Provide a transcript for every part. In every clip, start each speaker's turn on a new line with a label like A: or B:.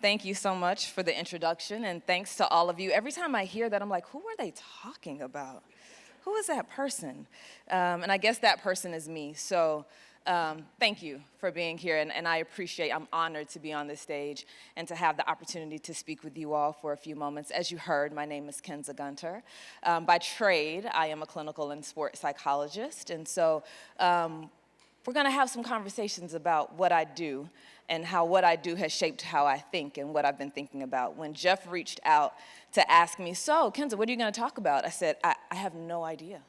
A: Thank you so much for the introduction, and thanks to all of you. Every time I hear that, I'm like, who are they talking about? Who is that person? And I guess that person is me. So thank you for being here, and I'm honored to be on this stage and to have the opportunity to speak with you all for a few moments. As you heard, my name is Kensa Gunter. By trade, I am a clinical and sports psychologist, and so we're gonna have some conversations about what I do and how what I do has shaped how I think and what I've been thinking about. When Jeff reached out to ask me, so, Kensa, what are you gonna talk about? I said, I have no idea.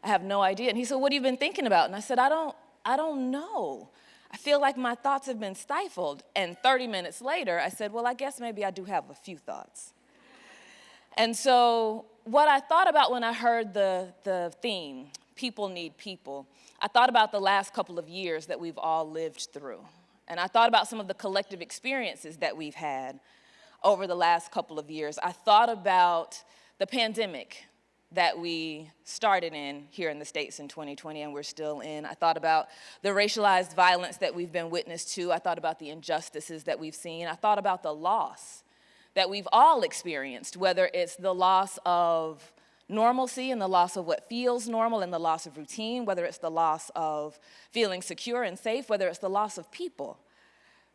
A: I have no idea. And he said, what have you been thinking about? And I said, I don't know. I feel like my thoughts have been stifled. And 30 minutes later, I said, well, I guess maybe I do have a few thoughts. And so what I thought about when I heard the theme, people need people, I thought about the last couple of years that we've all lived through. And I thought about some of the collective experiences that we've had over the last couple of years. I thought about the pandemic that we started in here in the States in 2020 and we're still in. I thought about the racialized violence that we've been witness to. I thought about the injustices that we've seen. I thought about the loss that we've all experienced, whether it's the loss of normalcy and the loss of what feels normal and the loss of routine, whether it's the loss of feeling secure and safe, whether it's the loss of people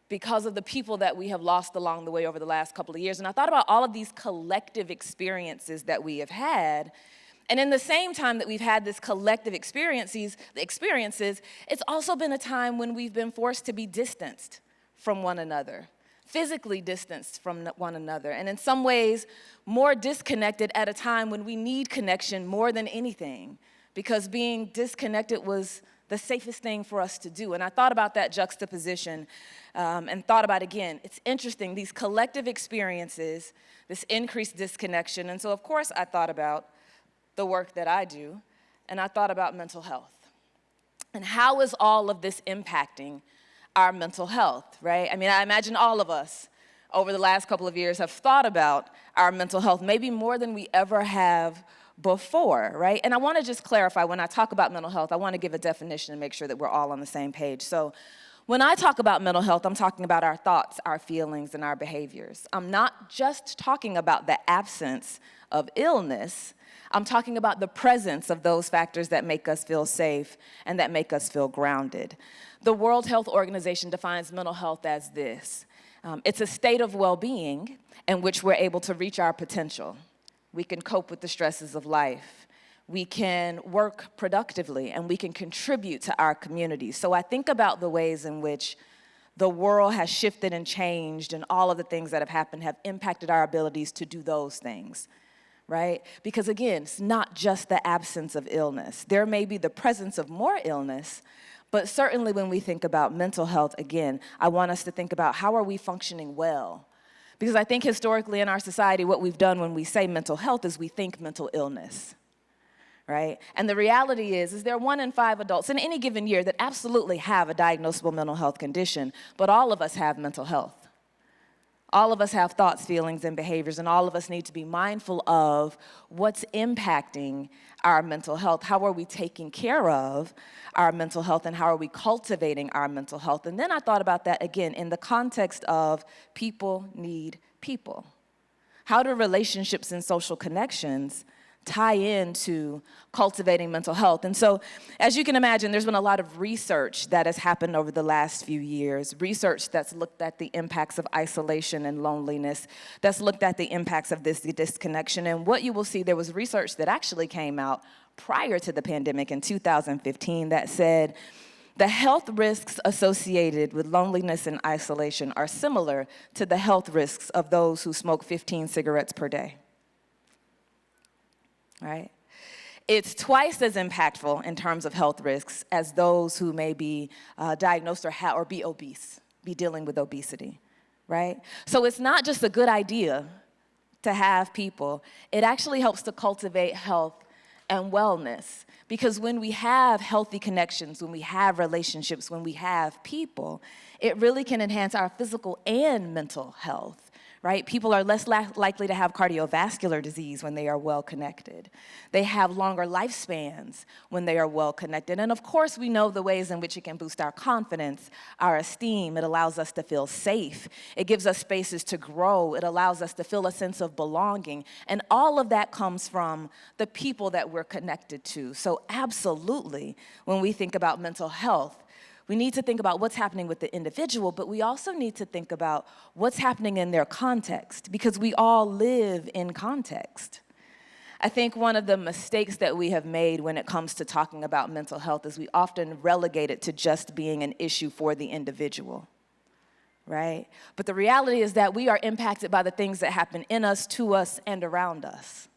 A: because of the people that we have lost along the way over the last couple of years. And I thought about all of these collective experiences that we have had. And in the same time that we've had this collective experiences, it's also been a time when we've been forced to be distanced from one another, physically distanced from one another, and in some ways more disconnected at a time when we need connection more than anything, because being disconnected was the safest thing for us to do. And I thought about that juxtaposition and thought about, again, it's interesting, these collective experiences, this increased disconnection. And so, of course, I thought about the work that I do, and I thought about mental health. And how is all of this impacting our mental health, right? I mean, I imagine all of us over the last couple of years have thought about our mental health, maybe more than we ever have before, right? And I want to just clarify, when I talk about mental health, I want to give a definition and make sure that we're all on the same page. So when I talk about mental health, I'm talking about our thoughts, our feelings, and our behaviors. I'm not just talking about the absence of illness. I'm talking about the presence of those factors that make us feel safe and that make us feel grounded. The World Health Organization defines mental health as this. It's a state of well-being in which we're able to reach our potential. We can cope with the stresses of life. We can work productively, and we can contribute to our communities. So I think about the ways in which the world has shifted and changed, and all of the things that have happened have impacted our abilities to do those things, right? Because again, it's not just the absence of illness. There may be the presence of more illness, but certainly when we think about mental health, again, I want us to think about how are we functioning well? Because I think historically in our society, what we've done when we say mental health is we think mental illness, right? And the reality is there are 1 in 5 adults in any given year that absolutely have a diagnosable mental health condition, but all of us have mental health. All of us have thoughts, feelings, and behaviors, and all of us need to be mindful of what's impacting our mental health. How are we taking care of our mental health, and how are we cultivating our mental health? And then I thought about that again in the context of people need people. How do relationships and social connections tie into cultivating mental health? And so, as you can imagine, there's been a lot of research that has happened over the last few years, research that's looked at the impacts of isolation and loneliness, that's looked at the impacts of this disconnection. And what you will see, there was research that actually came out prior to the pandemic in 2015 that said the health risks associated with loneliness and isolation are similar to the health risks of those who smoke 15 cigarettes per day. Right? It's twice as impactful in terms of health risks as those who may be diagnosed or be obese, be dealing with obesity, right? So it's not just a good idea to have people. It actually helps to cultivate health and wellness, because when we have healthy connections, when we have relationships, when we have people, it really can enhance our physical and mental health, right? People are less likely to have cardiovascular disease when they are well connected. They have longer lifespans when they are well connected. And of course, we know the ways in which it can boost our confidence, our esteem. It allows us to feel safe. It gives us spaces to grow. It allows us to feel a sense of belonging. And all of that comes from the people that we're connected to. So absolutely, when we think about mental health, we need to think about what's happening with the individual, but we also need to think about what's happening in their context, because we all live in context. I think one of the mistakes that we have made when it comes to talking about mental health is we often relegate it to just being an issue for the individual, right? But the reality is that we are impacted by the things that happen in us, to us, and around us.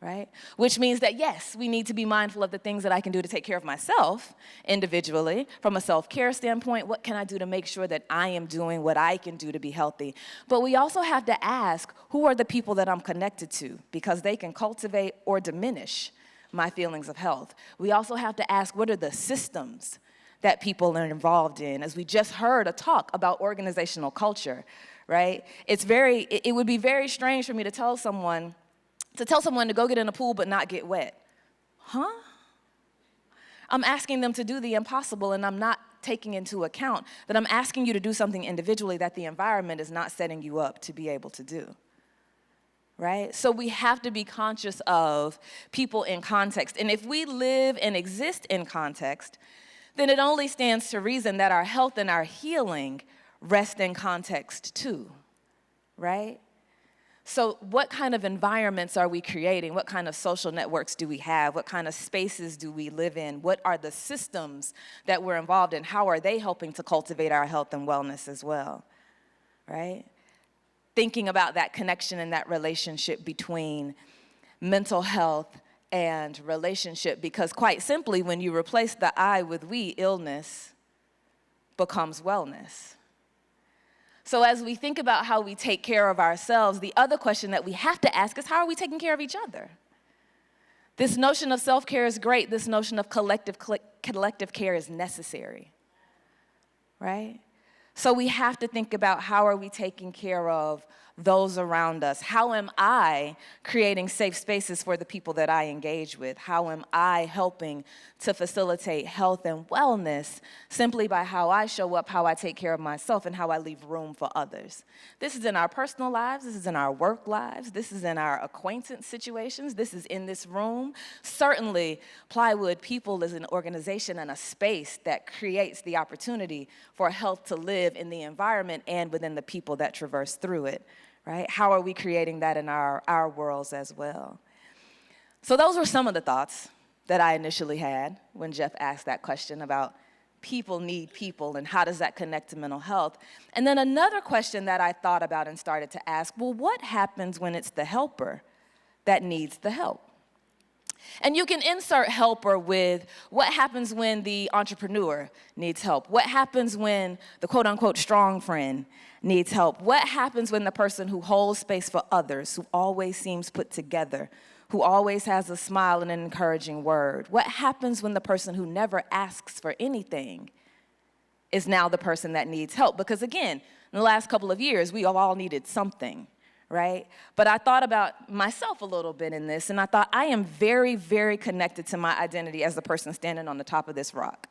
A: Right? Which means that, yes, we need to be mindful of the things that I can do to take care of myself individually. From a self-care standpoint, what can I do to make sure that I am doing what I can do to be healthy? But we also have to ask, who are the people that I'm connected to? Because they can cultivate or diminish my feelings of health. We also have to ask, what are the systems that people are involved in? As we just heard a talk about organizational culture, right? It would be very strange for me to tell someone to go get in a pool but not get wet. Huh? I'm asking them to do the impossible, and I'm not taking into account that I'm asking you to do something individually that the environment is not setting you up to be able to do. Right? So we have to be conscious of people in context. And if we live and exist in context, then it only stands to reason that our health and our healing rest in context too. Right? So what kind of environments are we creating? What kind of social networks do we have? What kind of spaces do we live in? What are the systems that we're involved in? How are they helping to cultivate our health and wellness as well, right? Thinking about that connection and that relationship between mental health and relationship, because quite simply, when you replace the I with we, illness becomes wellness. So as we think about how we take care of ourselves, the other question that we have to ask is, how are we taking care of each other? This notion of self-care is great. This notion of collective care is necessary, right? So we have to think about, how are we taking care of those around us? How am I creating safe spaces for the people that I engage with? How am I helping to facilitate health and wellness simply by how I show up, how I take care of myself, and how I leave room for others? This is in our personal lives. This is in our work lives. This is in our acquaintance situations. This is in this room. Certainly, Plywood People is an organization and a space that creates the opportunity for health to live in the environment and within the people that traverse through it. Right? How are we creating that in our worlds as well? So those were some of the thoughts that I initially had when Jeff asked that question about people need people and how does that connect to mental health. And then another question that I thought about and started to ask, well, what happens when it's the helper that needs the help? And you can insert helper with what happens when the entrepreneur needs help. What happens when the quote-unquote strong friend needs help? What happens when the person who holds space for others, who always seems put together, who always has a smile and an encouraging word? What happens when the person who never asks for anything is now the person that needs help? Because again, in the last couple of years, we have all needed something. Right? But I thought about myself a little bit in this, and I thought I am very, very connected to my identity as the person standing on the top of this rock.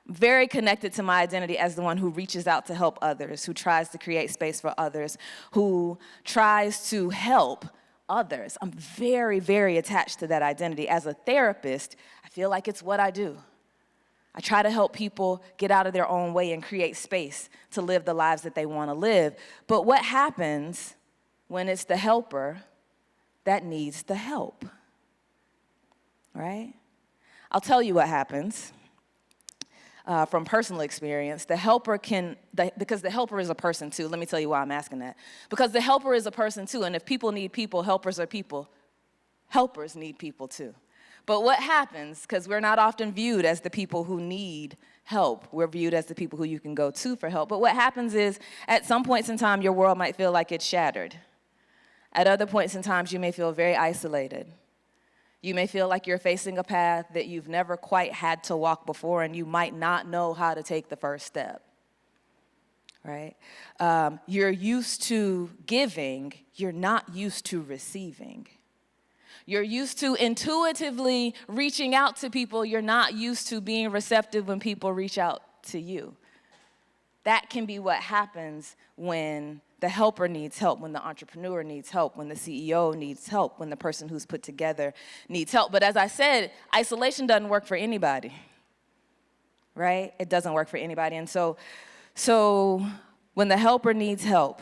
A: Very connected to my identity as the one who reaches out to help others, who tries to create space for others, who tries to help others. I'm very, very attached to that identity. As a therapist, I feel like it's what I do. I try to help people get out of their own way and create space to live the lives that they want to live. But what happens when it's the helper that needs the help? Right? I'll tell you what happens from personal experience. The helper because the helper is a person too. Let me tell you why I'm asking that. Because the helper is a person too, and if people need people, helpers are people. Helpers need people too. But what happens, because we're not often viewed as the people who need help. We're viewed as the people who you can go to for help. But what happens is, at some points in time, your world might feel like it's shattered. At other points in time, you may feel very isolated. You may feel like you're facing a path that you've never quite had to walk before, and you might not know how to take the first step. right? You're used to giving, you're not used to receiving. You're used to intuitively reaching out to people, you're not used to being receptive when people reach out to you. That can be what happens when the helper needs help, when the entrepreneur needs help, when the CEO needs help, when the person who's put together needs help. But as I said, isolation doesn't work for anybody, right? It doesn't work for anybody. And so when the helper needs help,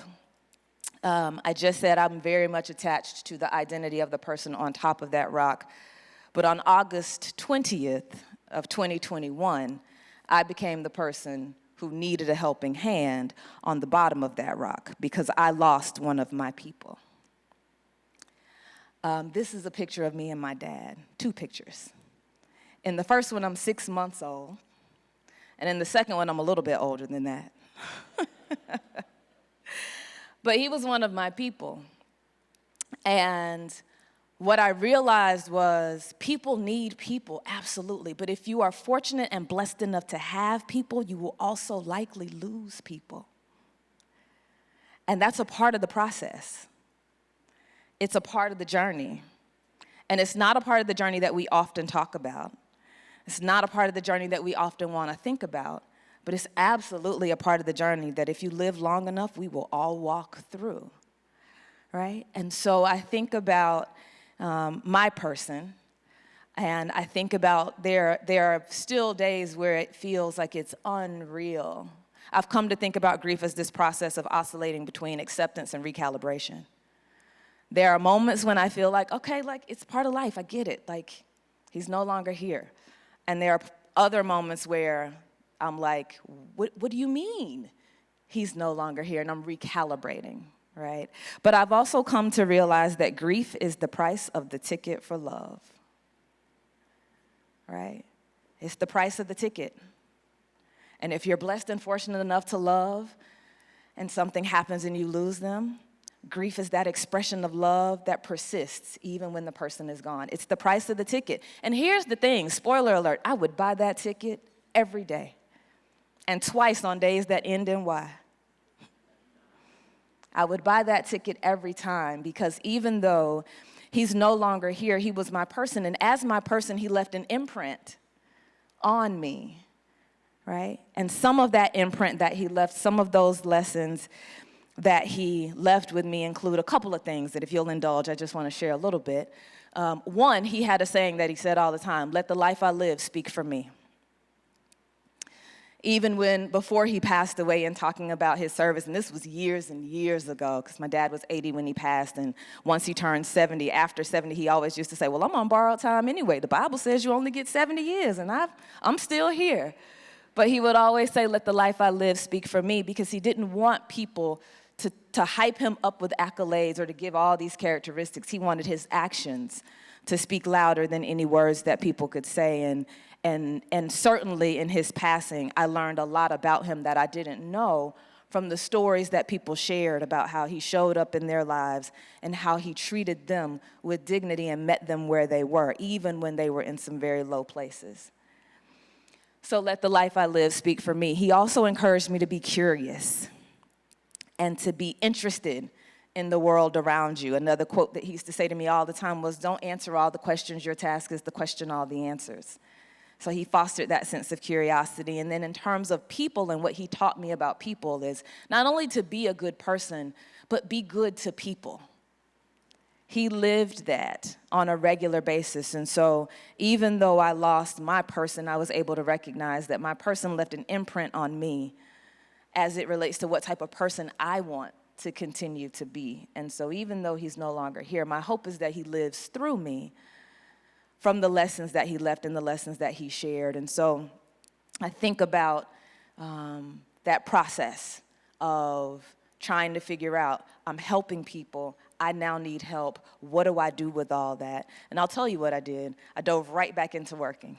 A: I just said I'm very much attached to the identity of the person on top of that rock. But on August 20th of 2021, I became the person who needed a helping hand on the bottom of that rock because I lost one of my people. This is a picture of me and my dad, 2 pictures. In the first one, I'm 6 months old, and in the second one, I'm a little bit older than that. But he was one of my people. And what I realized was people need people, absolutely. But if you are fortunate and blessed enough to have people, you will also likely lose people. And that's a part of the process. It's a part of the journey. And it's not a part of the journey that we often talk about. It's not a part of the journey that we often want to think about. But it's absolutely a part of the journey that if you live long enough, we will all walk through, right? And so I think about my person, and I think about there are still days where it feels like it's unreal. I've come to think about grief as this process of oscillating between acceptance and recalibration. There are moments when I feel like, okay, like it's part of life, I get it, like he's no longer here. And there are other moments where I'm like, what do you mean he's no longer here? And I'm recalibrating, right? But I've also come to realize that grief is the price of the ticket for love, right? It's the price of the ticket. And if you're blessed and fortunate enough to love and something happens and you lose them, grief is that expression of love that persists even when the person is gone. It's the price of the ticket. And here's the thing, spoiler alert, I would buy that ticket every day. And twice on days that end in Y. I would buy that ticket every time because even though he's no longer here, he was my person. And as my person, he left an imprint on me, right? And some of that imprint that he left, some of those lessons that he left with me include a couple of things that if you'll indulge, I just want to share a little bit. One, he had a saying that he said all the time, let the life I live speak for me. Even before he passed away and talking about his service, and this was years and years ago, because my dad was 80 when he passed, and once he turned 70, after 70, he always used to say, well, I'm on borrowed time anyway. The Bible says you only get 70 years, and I'm still here. But he would always say, let the life I live speak for me, because he didn't want people to hype him up with accolades or to give all these characteristics. He wanted his actions to speak louder than any words that people could say. And certainly in his passing, I learned a lot about him that I didn't know from the stories that people shared about how he showed up in their lives and how he treated them with dignity and met them where they were, even when they were in some very low places. So let the life I live speak for me. He also encouraged me to be curious and to be interested in the world around you. Another quote that he used to say to me all the time was, don't answer all the questions, your task is to question all the answers. So he fostered that sense of curiosity. And then in terms of people and what he taught me about people is not only to be a good person, but be good to people. He lived that on a regular basis. And so even though I lost my person, I was able to recognize that my person left an imprint on me as it relates to what type of person I want to continue to be. And so even though he's no longer here, my hope is that he lives through me from the lessons that he left and the lessons that he shared. And so I think about that process of trying to figure out, I'm helping people, I now need help, what do I do with all that? And I'll tell you what I did. I dove right back into working.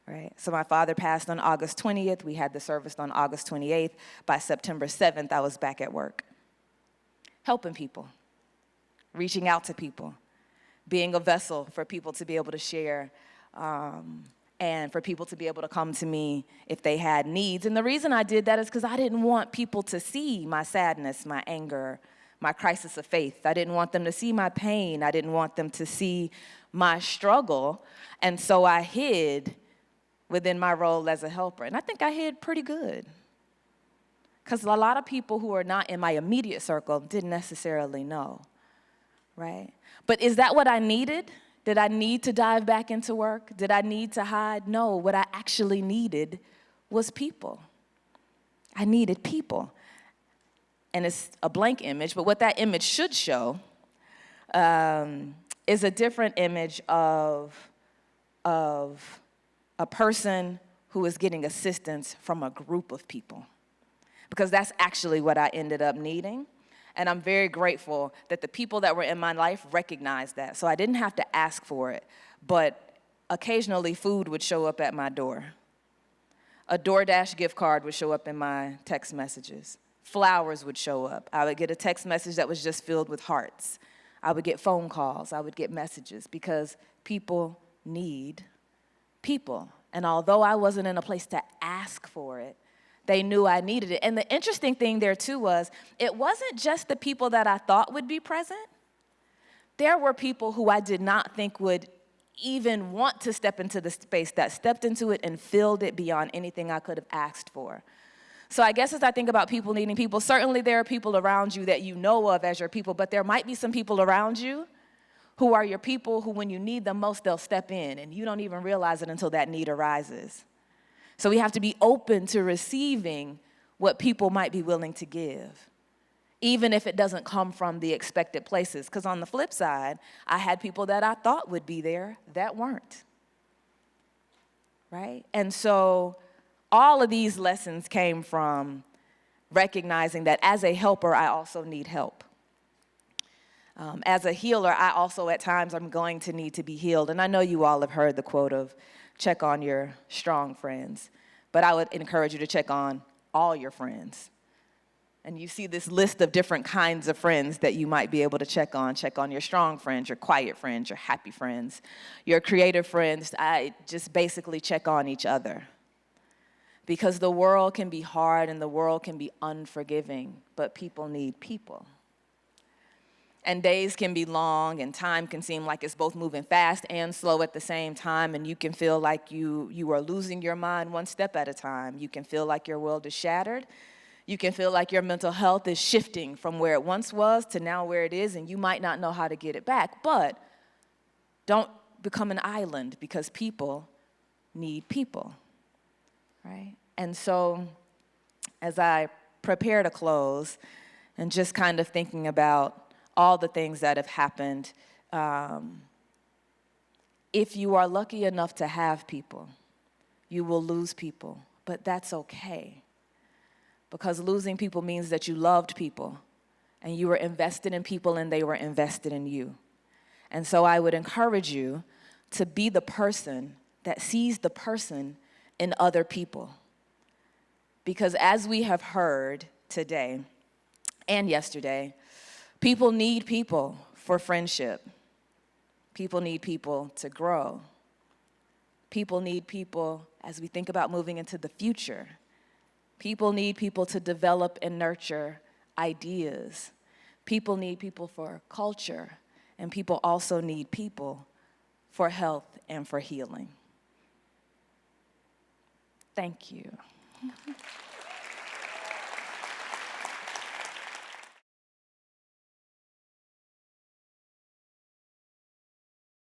A: Right? So my father passed on August 20th. We had the service on August 28th. By September 7th, I was back at work, helping people, reaching out to people, being a vessel for people to be able to share and for people to be able to come to me if they had needs. And the reason I did that is because I didn't want people to see my sadness, my anger, my crisis of faith. I didn't want them to see my pain. I didn't want them to see my struggle. And so I hid within my role as a helper. And I think I hid pretty good, because a lot of people who are not in my immediate circle didn't necessarily know, right? But is that what I needed? Did I need to dive back into work? Did I need to hide? No, what I actually needed was people. I needed people. And it's a blank image, but what that image should show is a different image of a person who is getting assistance from a group of people. Because that's actually what I ended up needing. And I'm very grateful that the people that were in my life recognized that. So I didn't have to ask for it, but occasionally food would show up at my door. A DoorDash gift card would show up in my text messages. Flowers would show up. I would get a text message that was just filled with hearts. I would get phone calls. I would get messages, because people need people. And although I wasn't in a place to ask for it, they knew I needed it. And the interesting thing there, too, was it wasn't just the people that I thought would be present. There were people who I did not think would even want to step into the space that stepped into it and filled it beyond anything I could have asked for. So I guess as I think about people needing people, certainly there are people around you that you know of as your people, but there might be some people around you who are your people who, when you need them most, they'll step in, and you don't even realize it until that need arises. So we have to be open to receiving what people might be willing to give, even if it doesn't come from the expected places. Because on the flip side, I had people that I thought would be there that weren't, right? And so all of these lessons came from recognizing that as a helper, I also need help. As a healer, I also at times am going to need to be healed. And I know you all have heard the quote of, check on your strong friends. But I would encourage you to check on all your friends. And you see this list of different kinds of friends that you might be able to check on. Check on your strong friends, your quiet friends, your happy friends, your creative friends. I just basically check on each other. Because the world can be hard and the world can be unforgiving, but people need people. And days can be long, and time can seem like it's both moving fast and slow at the same time, and you can feel like you are losing your mind one step at a time. You can feel like your world is shattered. You can feel like your mental health is shifting from where it once was to now where it is, and you might not know how to get it back. But don't become an island, because people need people, right? And so as I prepare to close and just kind of thinking about all the things that have happened, if you are lucky enough to have people, you will lose people, but that's okay. Because losing people means that you loved people, and you were invested in people, and they were invested in you. And so I would encourage you to be the person that sees the person in other people. Because as we have heard today and yesterday, people need people for friendship. People need people to grow. People need people as we think about moving into the future. People need people to develop and nurture ideas. People need people for culture. And people also need people for health and for healing. Thank you.